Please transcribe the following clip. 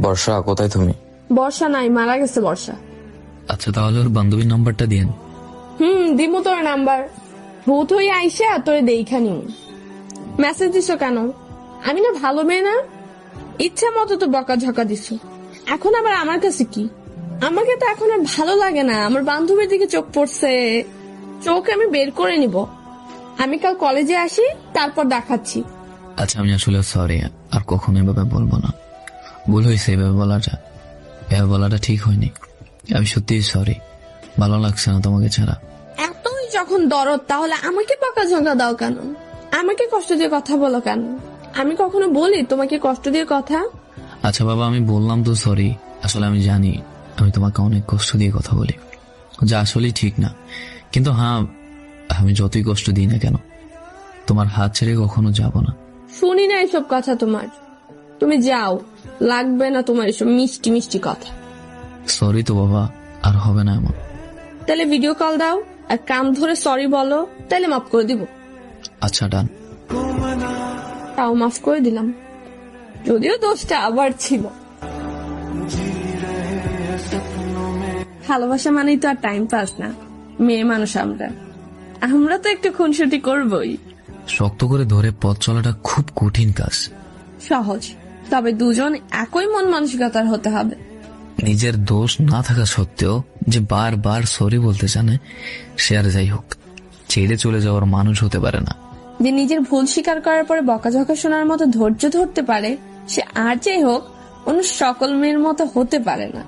বর্ষা, কোথায় তুমি? বর্ষা নাই, মারা গেছে বর্ষা। আচ্ছা, তাহলে ওর বান্ধবীর নাম্বারটা দিন। দিমু তোর নাম্বার। ভূত হয়ে আইসা তোরে দেখা নিউ। মেসেজ দিছো কেন? আমি না ভালো মেয়ে না? ইচ্ছা মতো তো বকা ঝকা দিছো। এখন আবার আমার কাছে কি? আমাকে তো এখন আর ভালো লাগে না। আমার বান্ধবীর দিকে চোখ পড়ছে, চোখ আমি বের করে নিব। আমি কাল কলেজে আসি, তারপর দেখাচ্ছি। আচ্ছা, আমি আসলে সরি, আর কখনো এভাবে বলবো না। ভুল হয়েছে, এভাবে বলাটা ঠিক হয়নি। আমি সত্যিই সরি, ভালো লাগছে না তোমাকে ছাড়া। এতই যখন দরদ, তাহলে আমাকে বকা ঝকা দাও কেন? আমাকে কষ্ট দিয়ে কথা বলো কেন? আমি কখনো বলি তোমাকে কষ্ট দিয়ে কথা? আচ্ছা বাবা, আমি বললাম তো সরি। আসলে আমি জানি আমি তোমাকে অনেক কষ্ট দিয়ে কথা বলি, যা আসলেই ঠিক না। কিন্তু হ্যাঁ, আমি যতই কষ্ট দিই না কেন, তোমার হাত ছেড়ে কখনো যাব না। শুনি না এসব কথা তোমার। তুমি যাও, লাগবে না তোমার এসব মিষ্টি মিষ্টি কথা। সরি তো বাবা, আর হবে না এমন। তাহলে ভিডিও কল দাও আর কান ধরে সরি বলো, তাহলে মাফ করে দিব। আচ্ছা, ডান। তাও মাফ করে দিলাম, যদিও দোষটা আবার ছিল। ভালোবাসা মানেই তো আর টাইম পাস না। মেয়ে মানুষ আমরা তো একটু খুনসুটি করবই। শক্ত করে ধরে পথ চলাটা খুব কঠিন কাজ। সহজ, তবে দুজন একই মন মানসিকতার হতে হবে। নিজের দোষ না থাকা সত্ত্বেও যে বারবার সরি বলতে জানে, সে আর যাই হোক ছেড়ে চলে যাওয়ার মানুষ হতে পারে না। যে নিজের ভুল স্বীকার করার পরে বকাঝকা শোনার মতো ধৈর্য ধরতে পারে, সে আর যাই হোক অন্য সকল মেয়ের মতো হতে পারে না।